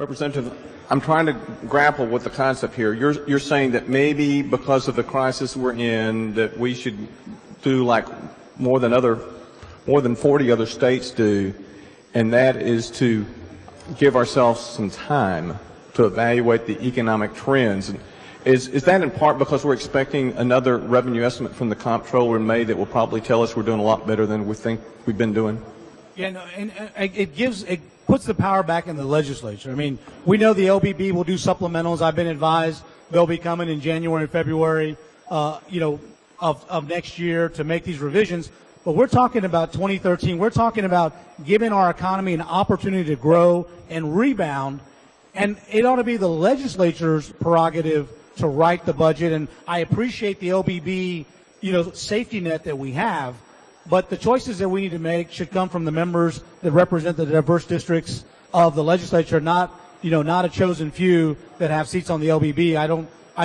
Representative, I'm trying to grapple with the concept here. You're saying that maybe because of the crisis we're in, that we should do like more than 40 other states do, and that is to give ourselves some time to evaluate the economic trends. And is that in part because we're expecting another revenue estimate from the comptroller in May that will probably tell us we're doing a lot better than we think we've been doing? Yeah, no, and it puts the power back in the legislature. I mean, we know the LBB will do supplementals. I've been advised they'll be coming in January and February, of next year to make these revisions. But we're talking about 2013. We're talking about giving our economy an opportunity to grow and rebound. And it ought to be the legislature's prerogative to write the budget. And I appreciate the LBB, safety net that we have. But the choices that we need to make should come from the members that represent the diverse districts of the legislature, not a chosen few that have seats on the LBB. I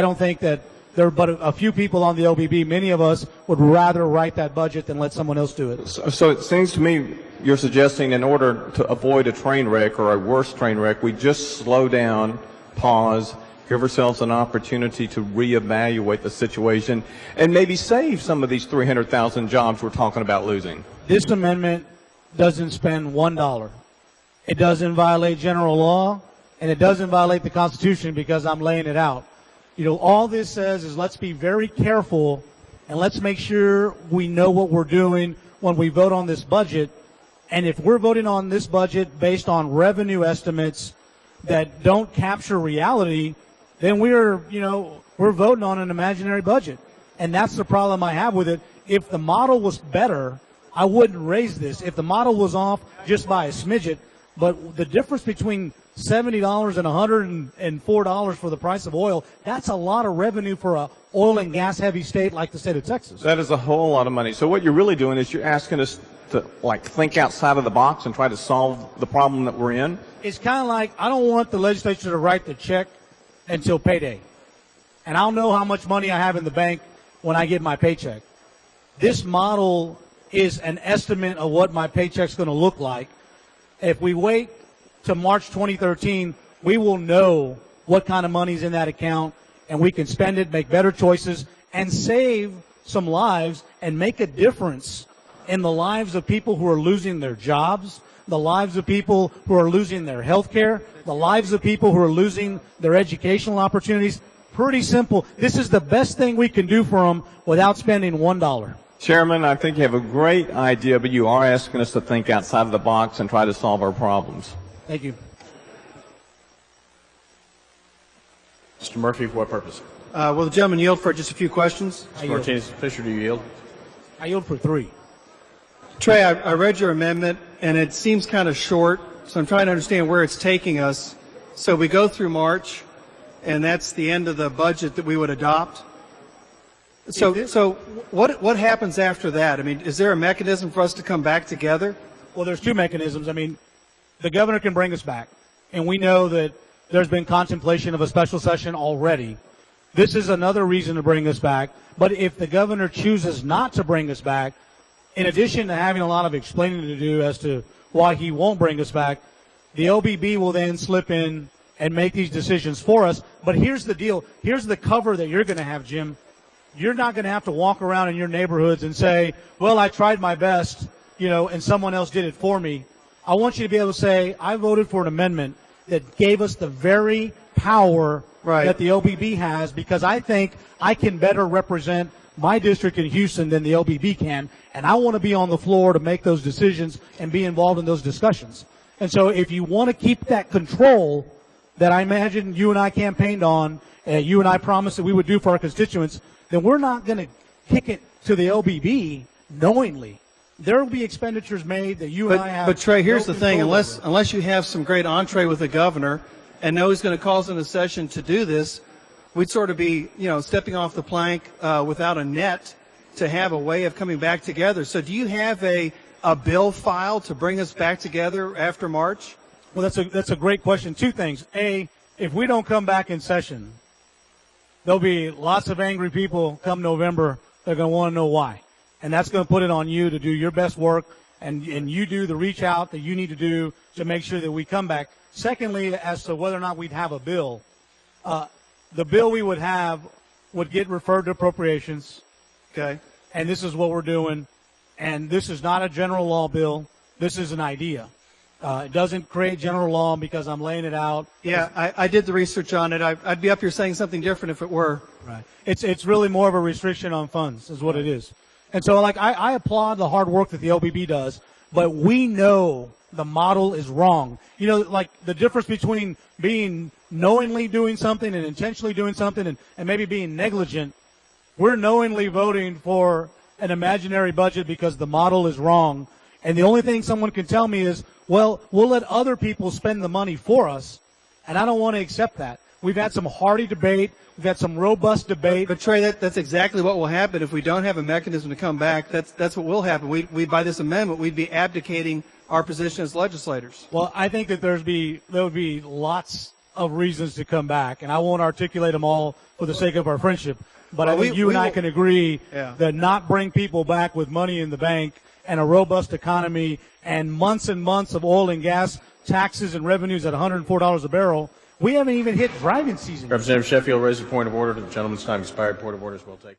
don't think that there are but a few people on the LBB. Many of us would rather write that budget than let someone else do it. So it seems to me you're suggesting in order to avoid a train wreck or a worse train wreck, we just slow down, pause, give ourselves an opportunity to reevaluate the situation and maybe save some of these 300,000 jobs we're talking about losing. This amendment doesn't spend $1. It doesn't violate general law, and it doesn't violate the Constitution because I'm laying it out. All this says is let's be very careful and let's make sure we know what we're doing when we vote on this budget. And if we're voting on this budget based on revenue estimates that don't capture reality, then we're voting on an imaginary budget. And that's the problem I have with it. If the model was better, I wouldn't raise this. If the model was off just by a smidget, but the difference between $70 and $104 for the price of oil, that's a lot of revenue for a oil and gas heavy state like the state of Texas. That is a whole lot of money. So what you're really doing is you're asking us to think outside of the box and try to solve the problem that we're in? It's kind of like I don't want the legislature to write the check until payday. And I'll know how much money I have in the bank when I get my paycheck. This model is an estimate of what my paycheck's going to look like. If we wait to March 2013, we will know what kind of money's in that account, and we can spend it, make better choices, and save some lives and make a difference in the lives of people who are losing their jobs, the lives of people who are losing their health care, the lives of people who are losing their educational opportunities. Pretty simple. This is the best thing we can do for them without spending $1. Chairman, I think you have a great idea, but you are asking us to think outside of the box and try to solve our problems. Thank you. Mr. Murphy, for what purpose? Will the gentleman yield for just a few questions? Mr. Martinez-Fischer, do you yield? I yield for 3. Trey, I read your amendment, and it seems kind of short, so I'm trying to understand where it's taking us. So we go through March, and that's the end of the budget that we would adopt. So what happens after that? I mean, is there a mechanism for us to come back together? Well, there's 2 mechanisms. I mean, the governor can bring us back, and we know that there's been contemplation of a special session already. This is another reason to bring us back. But if the governor chooses not to bring us back, in addition to having a lot of explaining to do as to why he won't bring us back, the LBB will then slip in and make these decisions for us. But here's the deal. Here's the cover that you're going to have, Jim. You're not going to have to walk around in your neighborhoods and say, well, I tried my best, and someone else did it for me. I want you to be able to say, I voted for an amendment that gave us the very power that the LBB has, because I think I can better represent my district in Houston than the LBB can, and I want to be on the floor to make those decisions and be involved in those discussions. And so if you want to keep that control that I imagine you and I campaigned on, you and I promised that we would do for our constituents, then we're not going to kick it to the LBB knowingly. There will be expenditures made that you and I have. But Trey, here's no the thing: control over. unless you have some great entree with the governor and know he's going to call us in a session to do this, we'd sort of be, stepping off the plank without a net to have a way of coming back together. So, do you have a bill file to bring us back together after March? Well, that's a great question. 2 things: A, if we don't come back in session, there'll be lots of angry people come November. They're going to want to know why. And that's going to put it on you to do your best work, and you do the reach out that you need to do to make sure that we come back. Secondly, as to whether or not we'd have a bill, the bill we would have would get referred to appropriations, Okay. and this is what we're doing. And this is not a general law bill. This is an idea. It doesn't create general law because I'm laying it out. Yeah, I did the research on it. I'd be up here saying something different if it were. Right. It's really more of a restriction on funds is what it is. And so, like, I applaud the hard work that the OBB does, but we know the model is wrong. You know, like the difference between being knowingly doing something and intentionally doing something and maybe being negligent. We're knowingly voting for an imaginary budget because the model is wrong. And the only thing someone can tell me is, well, we'll let other people spend the money for us. And I don't want to accept that. We've had some hearty debate. We've had some robust debate. But Trey, that's exactly what will happen if we don't have a mechanism to come back. That's what will happen. We by this amendment, we'd be abdicating our position as legislators. Well, I think that there would be lots of reasons to come back, and I won't articulate them all for the sake of our friendship. But Well, I think you and I can agree Yeah. that not bring people back with money in the bank and a robust economy and months of oil and gas taxes and revenues at $104 a barrel. We haven't even hit driving season. Representative Sheffield raised a point of order. The gentleman's time expired. Point of order is well taken.